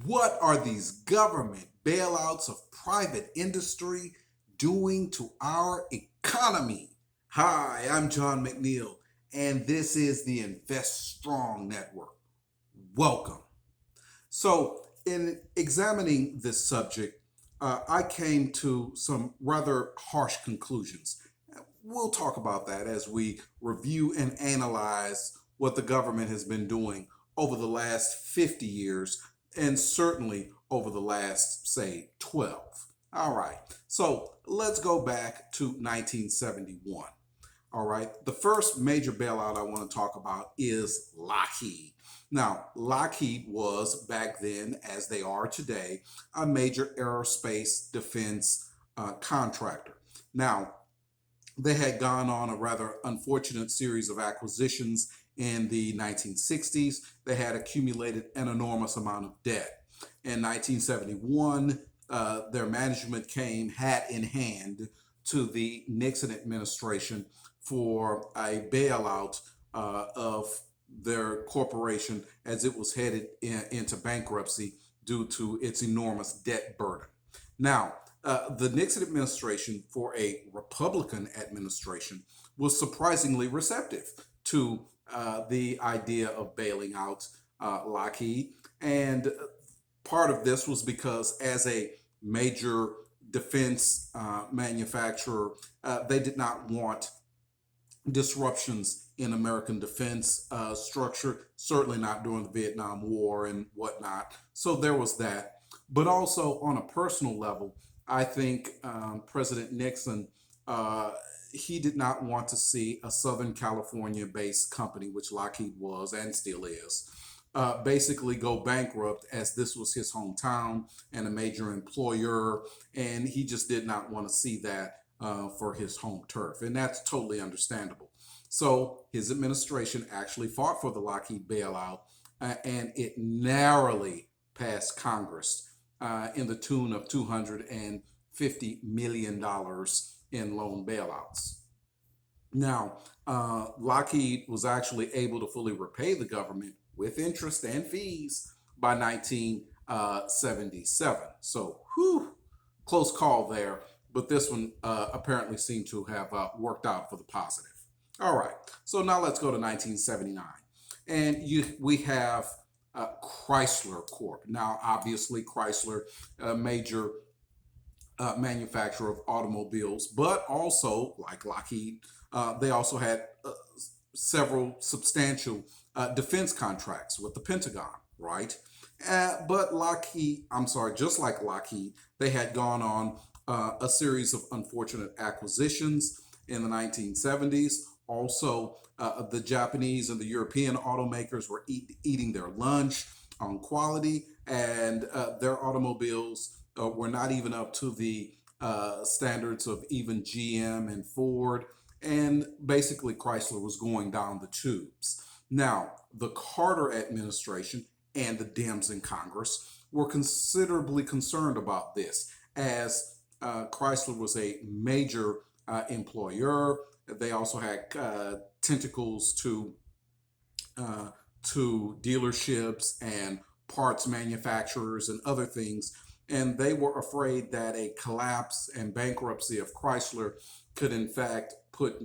What are these government bailouts of private industry doing to our economy? Hi, I'm John McNeil, and this is the Invest Strong Network. Welcome. So, in examining this subject, I came to some rather harsh conclusions. We'll talk about that as we review and analyze what the government has been doing over the last 50 years and certainly over the last, say, 12. All right, so let's go back to 1971. All right, the first major bailout I want to talk about is Lockheed. Now, Lockheed was back then, as they are today, a major aerospace defense contractor. Now, they had gone on a rather unfortunate series of acquisitions in the 1960s. They had accumulated an enormous amount of debt. In 1971, their management came hat in hand to the Nixon administration for a bailout of their corporation as it was headed into bankruptcy due to its enormous debt burden. Now, the Nixon administration, for a Republican administration, was surprisingly receptive to the idea of bailing out Lockheed. And part of this was because, as a major defense manufacturer, they did not want disruptions in American defense structure, certainly not during the Vietnam War and whatnot. So there was that. But also on a personal level, I think President Nixon, he did not want to see a Southern California based company, which Lockheed was and still is, basically go bankrupt, as this was his hometown and a major employer. And he just did not want to see that for his home turf. And that's totally understandable. So his administration actually fought for the Lockheed bailout, and it narrowly passed Congress in the tune of $250 million in loan bailouts. Now, Lockheed was actually able to fully repay the government with interest and fees by 1977. So, whew, close call there, but this one apparently seemed to have worked out for the positive. All right, so now let's go to 1979. And we have Chrysler Corp. Now, obviously, Chrysler, a major manufacturer of automobiles, but also, like Lockheed, they also had several substantial defense contracts with the Pentagon, right? But Lockheed, I'm sorry, just like Lockheed, they had gone on a series of unfortunate acquisitions in the 1970s. Also, the Japanese and the European automakers were eating their lunch on quality, and their automobiles were not even up to the standards of even GM and Ford. And basically, Chrysler was going down the tubes. Now, the Carter administration and the Dems in Congress were considerably concerned about this, as Chrysler was a major employer. They also had tentacles to dealerships and parts manufacturers and other things. And they were afraid that a collapse and bankruptcy of Chrysler could, in fact, put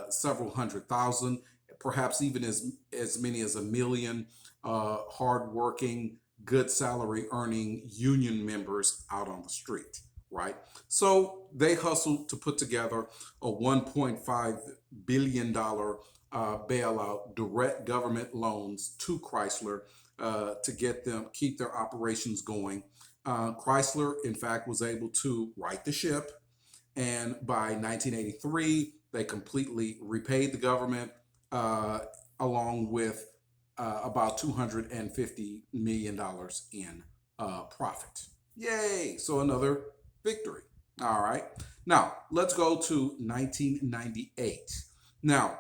several hundred thousand, perhaps even as many as a million hardworking, good salary earning union members out on the street, right? So they hustled to put together a $1.5 billion bailout, direct government loans to Chrysler to keep their operations going. Chrysler, in fact, was able to right the ship. And by 1983, they completely repaid the government along with about $250 million in profit. Yay! So another victory. All right. Now, let's go to 1998. Now,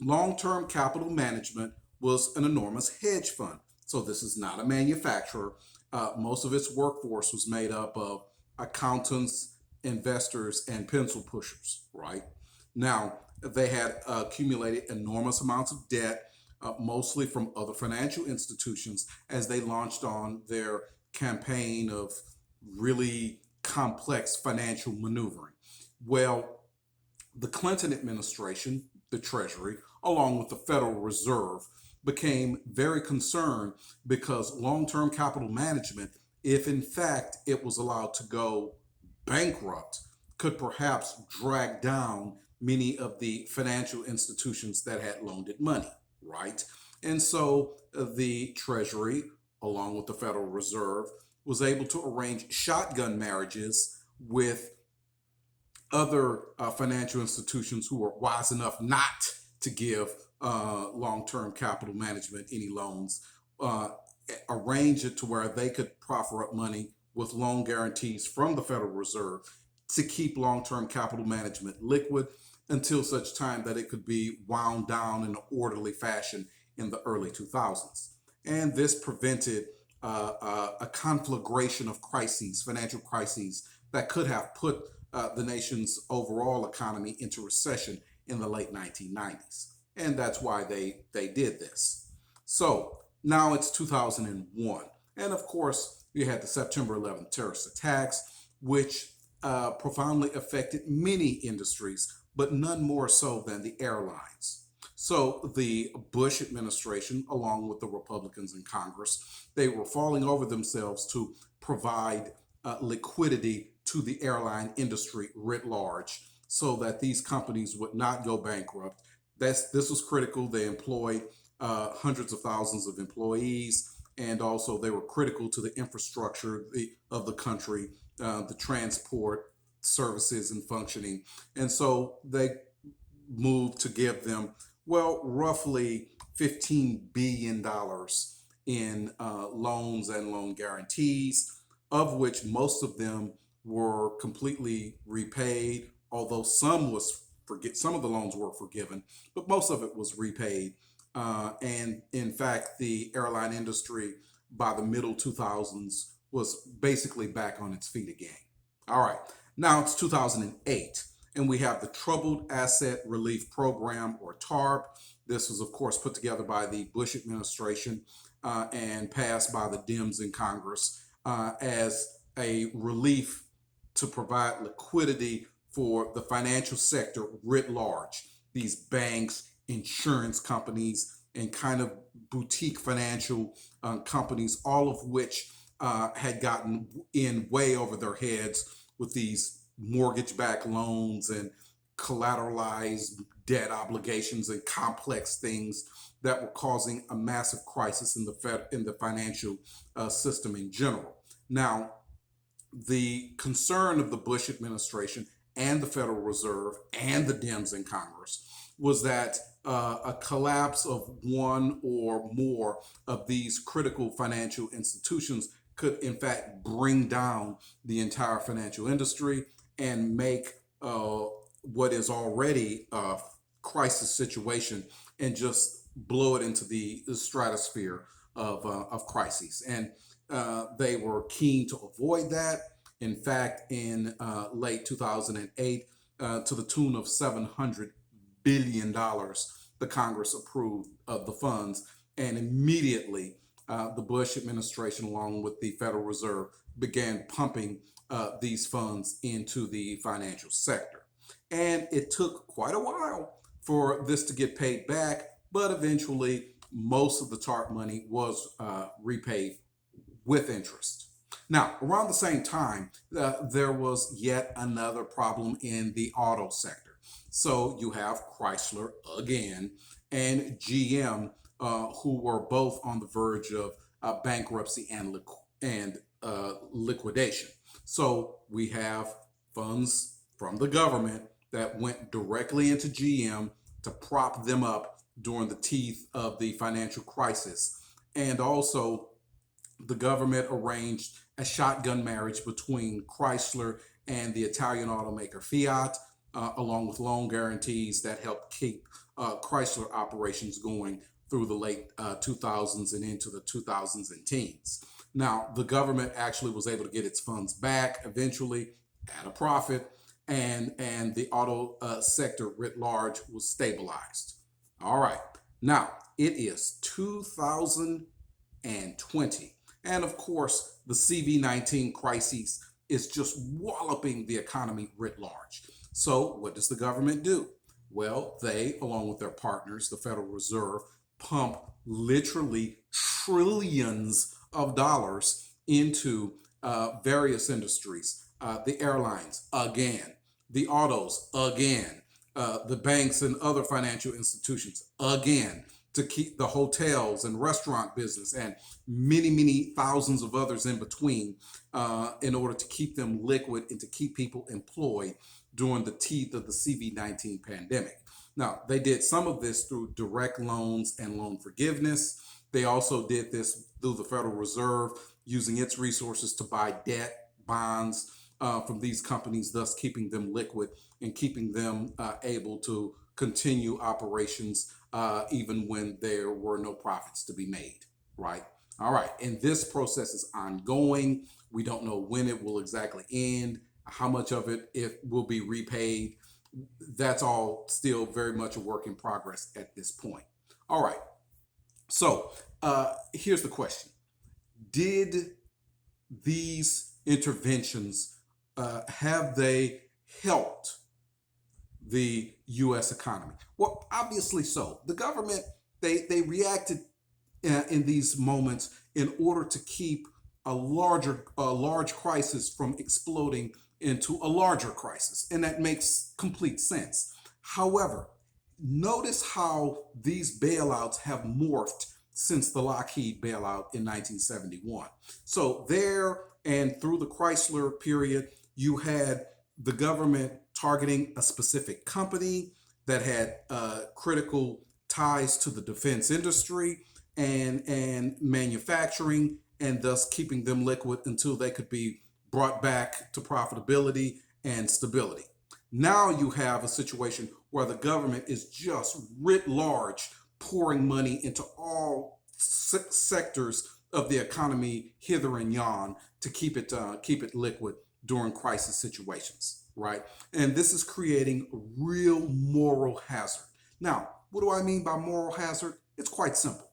long-term capital management was an enormous hedge fund. So this is not a manufacturer. Most of its workforce was made up of accountants, investors, and pencil pushers, right? Now, they had accumulated enormous amounts of debt. mostly from other financial institutions as they launched on their campaign of really complex financial maneuvering. Well, the Clinton administration, the Treasury, along with the Federal Reserve, became very concerned because long term capital management, if in fact it was allowed to go bankrupt, could perhaps drag down many of the financial institutions that had loaned it money, right? And so the Treasury, along with the Federal Reserve, was able to arrange shotgun marriages with other financial institutions who are wise enough not to give long-term capital management any loans, uh, arrange it to where they could proffer up money with loan guarantees from the Federal Reserve to keep long-term capital management liquid until such time that it could be wound down in an orderly fashion in the early 2000s. And this prevented a conflagration of crises, financial crises, that could have put the nation's overall economy into recession in the late 1990s. And that's why they did this. So now it's 2001. And of course, you had the September 11th terrorist attacks, which profoundly affected many industries, but none more so than the airlines. So the Bush administration, along with the Republicans in Congress, they were falling over themselves to provide liquidity to the airline industry writ large so that these companies would not go bankrupt. This was critical. They employed hundreds of thousands of employees, and also they were critical to the infrastructure of the country, the transport services and functioning. And so they moved to give them, well, roughly $15 billion in loans and loan guarantees, of which most of them were completely repaid, although some of the loans were forgiven, but most of it was repaid. And in fact, the airline industry by the middle 2000s was basically back on its feet again. All right, now it's 2008, and we have the Troubled Asset Relief Program, or TARP. This was, of course, put together by the Bush administration and passed by the Dems in Congress as a relief to provide liquidity for the financial sector writ large. These banks, insurance companies, and kind of boutique financial companies, all of which had gotten in way over their heads with these mortgage-backed loans and collateralized debt obligations and complex things that were causing a massive crisis in the financial system in general. Now, the concern of the Bush administration and the Federal Reserve and the Dems in Congress was that a collapse of one or more of these critical financial institutions could, in fact, bring down the entire financial industry and make what is already a crisis situation and just blow it into the stratosphere of crises. And they were keen to avoid that. In fact, in late 2008, to the tune of $700 billion, the Congress approved of the funds. And immediately, the Bush administration, along with the Federal Reserve, began pumping these funds into the financial sector. And it took quite a while for this to get paid back, but eventually most of the TARP money was repaid with interest. Now, around the same time, there was yet another problem in the auto sector. So you have Chrysler again and GM, who were both on the verge of bankruptcy and liquidation. So we have funds from the government that went directly into GM to prop them up during the teeth of the financial crisis. And also, the government arranged a shotgun marriage between Chrysler and the Italian automaker Fiat, along with loan guarantees that helped keep Chrysler operations going through the late 2000s and into the 2000s and teens. Now, the government actually was able to get its funds back eventually at a profit, and the auto sector writ large was stabilized. All right. Now, it is 2020. And of course, the CV-19 crisis is just walloping the economy writ large. So, what does the government do? Well, they, along with their partners, the Federal Reserve, pump literally trillions of dollars into various industries. The airlines, again, the autos, again, the banks and other financial institutions, again, to keep the hotels and restaurant business and many, many thousands of others in between in order to keep them liquid and to keep people employed during the teeth of the CV-19 pandemic. Now, they did some of this through direct loans and loan forgiveness. They also did this through the Federal Reserve using its resources to buy debt, bonds from these companies, thus keeping them liquid and keeping them able to continue operations even when there were no profits to be made, right? All right, and this process is ongoing. We don't know when it will exactly end, how much of it will be repaid. That's all still very much a work in progress at this point. All right, so here's the question. Did these interventions, have they helped the U.S. economy? Well, obviously so. The government, they reacted in these moments in order to keep a large crisis from exploding into a larger crisis, and that makes complete sense. However, notice how these bailouts have morphed since the Lockheed bailout in 1971. So there and through the Chrysler period, you had the government targeting a specific company that had critical ties to the defense industry and manufacturing, and thus keeping them liquid until they could be brought back to profitability and stability. Now you have a situation where the government is just writ large pouring money into all sectors of the economy hither and yon to keep it liquid during crisis situations, right? And this is creating real moral hazard. Now, what do I mean by moral hazard? It's quite simple.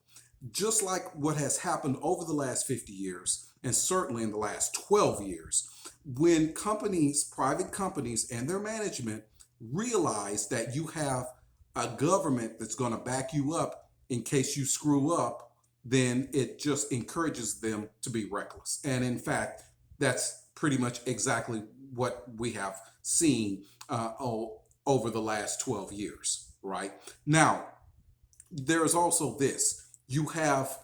Just like what has happened over the last 50 years, and certainly in the last 12 years, when companies, private companies and their management realize that you have a government that's going to back you up in case you screw up, then it just encourages them to be reckless. And in fact, that's pretty much exactly what we have seen over the last 12 years, right? Now, there is also this. You have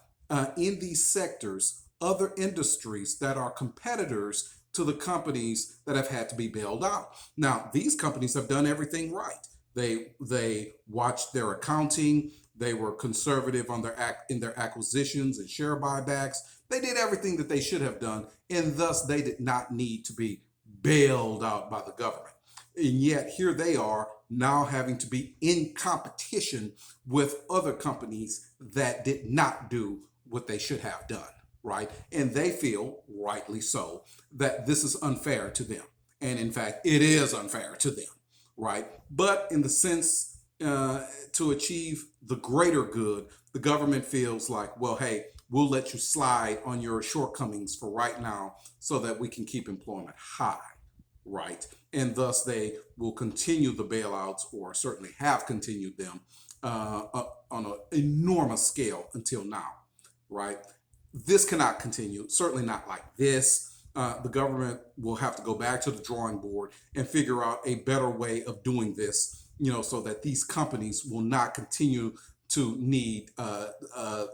in these sectors other industries that are competitors to the companies that have had to be bailed out. Now, these companies have done everything right. They watched their accounting. They were conservative on in their acquisitions and share buybacks. They did everything that they should have done, and thus they did not need to be bailed out by the government. And yet here they are now having to be in competition with other companies that did not do what they should have done, right? And they feel, rightly so, that this is unfair to them. And in fact, it is unfair to them, right? But in the sense to achieve the greater good, the government feels like, well, hey, we'll let you slide on your shortcomings for right now so that we can keep employment high, right? And thus they will continue the bailouts, or certainly have continued them on an enormous scale until now, right? This cannot continue, certainly not like this. The government will have to go back to the drawing board and figure out a better way of doing this, so that these companies will not continue to need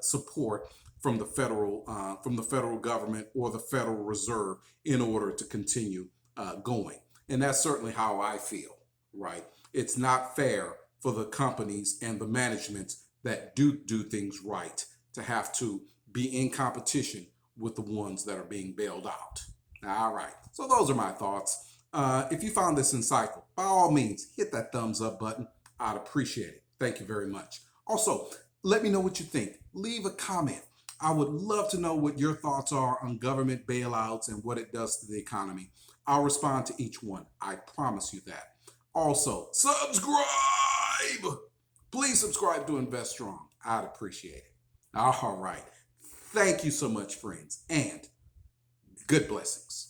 support from the federal government or the Federal Reserve in order to continue going. And that's certainly how I feel, right? It's not fair for the companies and the managements that do things right to have to be in competition with the ones that are being bailed out. All right, so those are my thoughts. If you found this insightful, by all means, hit that thumbs up button. I'd appreciate it. Thank you very much. Also, let me know what you think. Leave a comment. I would love to know what your thoughts are on government bailouts and what it does to the economy. I'll respond to each one. I promise you that. Also, subscribe. Please subscribe to Invest Strong. I'd appreciate it. All right. Thank you so much, friends, and good blessings.